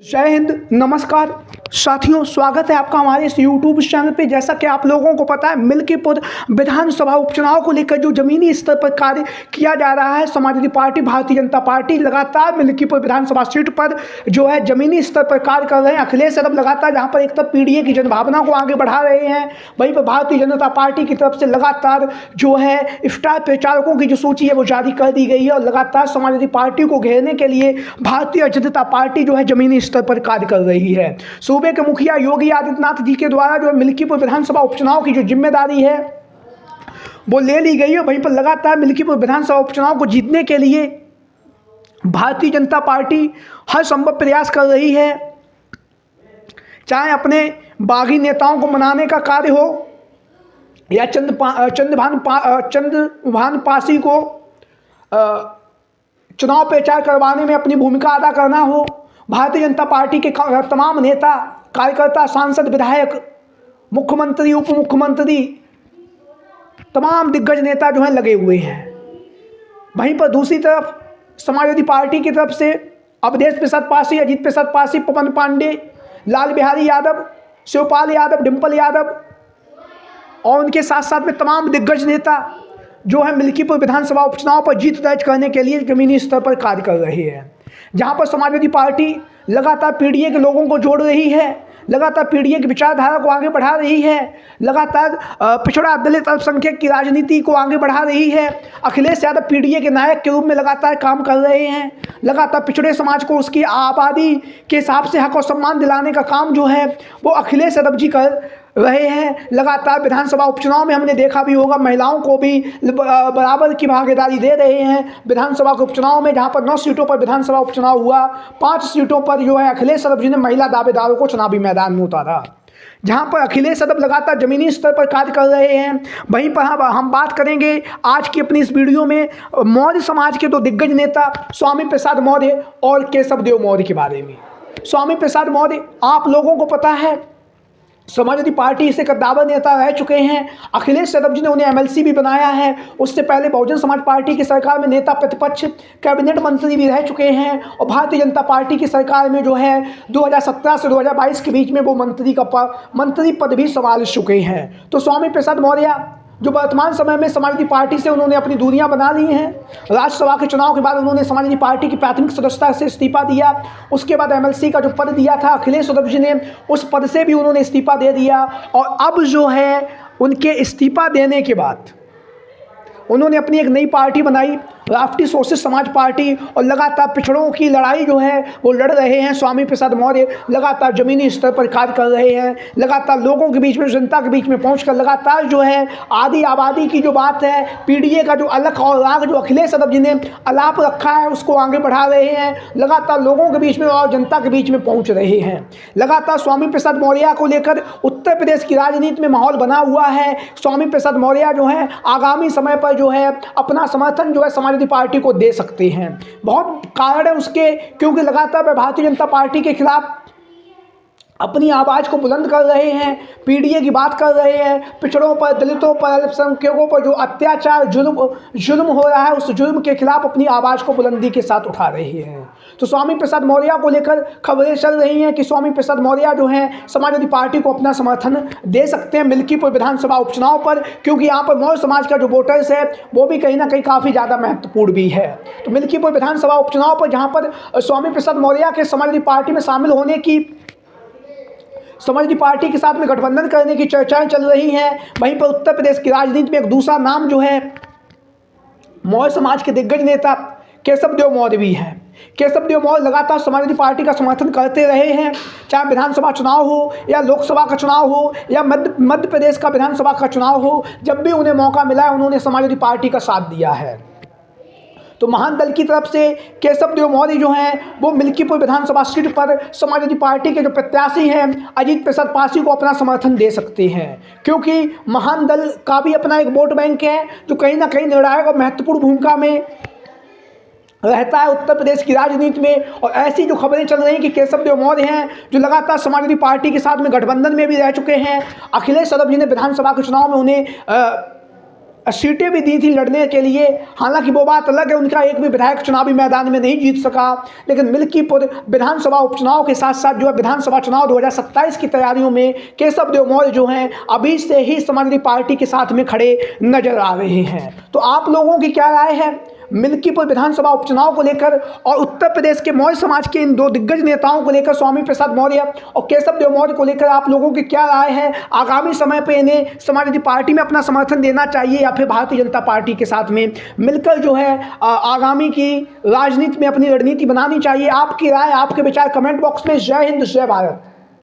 जय हिंद, नमस्कार साथियों, स्वागत है आपका हमारे इस YouTube चैनल पे। जैसा कि आप लोगों को पता है, मिल्कीपुर विधानसभा उपचुनाव को लेकर जो जमीनी स्तर पर कार्य किया जा रहा है, समाजवादी पार्टी, भारतीय जनता पार्टी लगातार मिल्कीपुर विधानसभा सीट पर जो है जमीनी स्तर पर कार्य कर रहे हैं। अखिलेश यादव लगातार जहाँ पर एक तरफ पीडीए की जनभावना को आगे बढ़ा रहे हैं, वहीं पर भारतीय जनता पार्टी की तरफ से लगातार जो है स्टार प्रचारकों की जो सूची है वो जारी कर दी गई है और लगातार समाजवादी पार्टी को घेरने के लिए भारतीय जनता पार्टी जो है जमीनी स्तर पर कार्य कर रही है। सूबे के मुखिया योगी आदित्यनाथ जी के द्वारा जो है मिल्कीपुर विधानसभा उपचुनाव की जो जिम्मेदारी है वो ले ली गई है। वहीं पर लगातार मिल्कीपुर विधानसभा उपचुनाव को जीतने के लिए भारतीय जनता पार्टी हर संभव प्रयास कर रही है, चाहे अपने बागी नेताओं को मनाने का कार्य हो या चंद्रभान पासी को चुनाव प्रचार करवाने में अपनी भूमिका अदा करना हो। भारतीय जनता पार्टी के तमाम नेता, कार्यकर्ता, सांसद, विधायक, मुख्यमंत्री, उप मुख्यमंत्री, तमाम दिग्गज नेता जो हैं लगे हुए हैं। वहीं पर दूसरी तरफ समाजवादी पार्टी की तरफ से अवधेश प्रसाद पासी, अजीत प्रसाद पासी, पवन पांडे, लाल बिहारी यादव, शिवपाल यादव, डिम्पल यादव और उनके साथ साथ में तमाम दिग्गज नेता जो है मिल्कीपुर विधानसभा उपचुनाव पर जीत दर्ज करने के लिए जमीनी स्तर पर कार्य कर रहे हैं। जहां पर समाजवादी पार्टी लगातार पीडीए के लोगों को जोड़ रही है, लगातार पीडीए की विचारधारा को आगे बढ़ा रही है, लगातार पिछड़ा दलित अल्पसंख्यक की राजनीति को आगे बढ़ा रही है। अखिलेश यादव पीडीए के नायक के रूप में लगातार काम कर रहे हैं। लगातार पिछड़े समाज को उसकी आबादी के हिसाब से हक और सम्मान दिलाने का काम जो है वो अखिलेश यादव जी कर रहे हैं। लगातार विधानसभा उपचुनाव में हमने देखा भी होगा, महिलाओं को भी बराबर की भागीदारी दे रहे हैं। विधानसभा के उपचुनाव में जहां पर 9 सीटों पर विधानसभा उपचुनाव हुआ, 5 सीटों पर जो है अखिलेश यादव जी ने महिला दावेदारों को चुनावी मैदान में उतारा। जहां पर अखिलेश यादव लगातार जमीनी स्तर पर कार्य कर रहे हैं। वहीं पर हम बात करेंगे आज की अपनी इस वीडियो में मौर्य समाज के 2 दिग्गज नेता स्वामी प्रसाद मौर्य और केशव देव मौर्य के बारे में। स्वामी प्रसाद मौर्य, आप लोगों को पता है, समाजवादी पार्टी से कद्दावर नेता रह चुके हैं। अखिलेश यादव जी ने उन्हें एमएलसी भी बनाया है। उससे पहले बहुजन समाज पार्टी की सरकार में नेता प्रतिपक्ष, कैबिनेट मंत्री भी रह चुके हैं और भारतीय जनता पार्टी की सरकार में जो है 2017 से 2022 के बीच में वो मंत्री पद भी संभाल चुके हैं। तो स्वामी प्रसाद मौर्य जो वर्तमान समय में समाजवादी पार्टी से उन्होंने अपनी दूरियां बना ली हैं। राज्यसभा के चुनाव के बाद उन्होंने समाजवादी पार्टी की प्राथमिक सदस्यता से इस्तीफा दिया। उसके बाद एमएलसी का जो पद दिया था अखिलेश यादव जी ने, उस पद से भी उन्होंने इस्तीफा दे दिया। और अब जो है उनके इस्तीफा देने के बाद उन्होंने अपनी एक नई पार्टी बनाई, राष्ट्रीय सोशलिस्ट समाज पार्टी, और लगातार पिछड़ों की लड़ाई जो है वो लड़ रहे हैं। स्वामी प्रसाद मौर्य लगातार जमीनी स्तर पर कार्य कर रहे हैं, लगातार लोगों के बीच में, जनता के बीच में पहुंचकर लगातार जो है आदि आबादी की जो बात है, पीडीए का जो अलग और राग जो अखिलेश यादव जी ने अलाप रखा है उसको आगे बढ़ा रहे हैं। लगातार लोगों के बीच में और जनता के बीच में पहुँच रहे हैं। लगातार स्वामी प्रसाद मौर्य को लेकर उत्तर प्रदेश की राजनीति में माहौल बना हुआ है। स्वामी प्रसाद मौर्य जो है आगामी समय पर जो है अपना समर्थन जो है समाजवादी पार्टी को दे सकते हैं। बहुत कारण है उसके, क्योंकि लगातार भारतीय जनता पार्टी के खिलाफ अपनी आवाज़ को बुलंद कर रहे हैं, पीडीए की बात कर रहे हैं, पिछड़ों पर, दलितों पर, अल्पसंख्यकों पर जो अत्याचार जुल्म हो रहा है उस जुल्म के खिलाफ अपनी आवाज़ को बुलंदी के साथ उठा रहे हैं। तो स्वामी प्रसाद मौर्य को लेकर खबरें चल रही हैं कि स्वामी प्रसाद मौर्य जो हैं समाजवादी पार्टी को अपना समर्थन दे सकते हैं मिल्कीपुर विधानसभा उपचुनाव पर, क्योंकि यहाँ पर मौर्य समाज का जो वोटर्स है वो भी कहीं ना कहीं काफ़ी ज़्यादा महत्वपूर्ण भी है। तो मिल्कीपुर विधानसभा उपचुनाव पर जहाँ पर स्वामी प्रसाद मौर्य के समाजवादी पार्टी में शामिल होने की, समाजवादी पार्टी के साथ में गठबंधन करने की चर्चाएं चल रही हैं, वहीं पर उत्तर प्रदेश की राजनीति में एक दूसरा नाम जो है मौर्य समाज के दिग्गज नेता केशव देव मौर्य भी हैं। केशव देव मौर्य लगातार समाजवादी पार्टी का समर्थन करते रहे हैं, चाहे विधानसभा चुनाव हो या लोकसभा का चुनाव हो या मध्य प्रदेश का विधानसभा का चुनाव हो, जब भी उन्हें मौका मिला है उन्होंने समाजवादी पार्टी का साथ दिया है। तो महान दल की तरफ से केशव देव मौर्य जो हैं वो मिल्कीपुर विधानसभा सीट पर समाजवादी पार्टी के जो प्रत्याशी हैं अजीत प्रसाद पासी को अपना समर्थन दे सकते हैं, क्योंकि महान दल का भी अपना एक वोट बैंक है जो कहीं ना कहीं निर्णायक और महत्वपूर्ण भूमिका में रहता है उत्तर प्रदेश की राजनीति में। और ऐसी जो खबरें चल रही हैं कि केशव देव मौर्य हैं जो लगातार समाजवादी पार्टी के साथ में गठबंधन में भी रह चुके हैं। अखिलेश यादव जी ने विधानसभा के चुनाव में उन्हें सीटें भी दी थी लड़ने के लिए। हालांकि वो बात अलग है, उनका एक भी विधायक चुनावी मैदान में नहीं जीत सका, लेकिन मिल्कीपुर विधानसभा उपचुनाव के साथ साथ जो है विधानसभा चुनाव 2027 की तैयारियों में केशव देव मौर्य जो हैं अभी से ही समाजवादी पार्टी के साथ में खड़े नजर आ रहे हैं। तो आप लोगों की क्या राय है मिल्कीपुर विधानसभा उपचुनाव को लेकर और उत्तर प्रदेश के मौर्य समाज के इन दो दिग्गज नेताओं को लेकर, स्वामी प्रसाद मौर्य और केशव देव मौर्य को लेकर आप लोगों की क्या राय है? आगामी समय पे इन्हें समाजवादी पार्टी में अपना समर्थन देना चाहिए या फिर भारतीय जनता पार्टी के साथ में मिलकर जो है आगामी की राजनीति में अपनी रणनीति बनानी चाहिए? आपकी राय, आपके विचार कमेंट बॉक्स में। जय हिंद, जय भारत।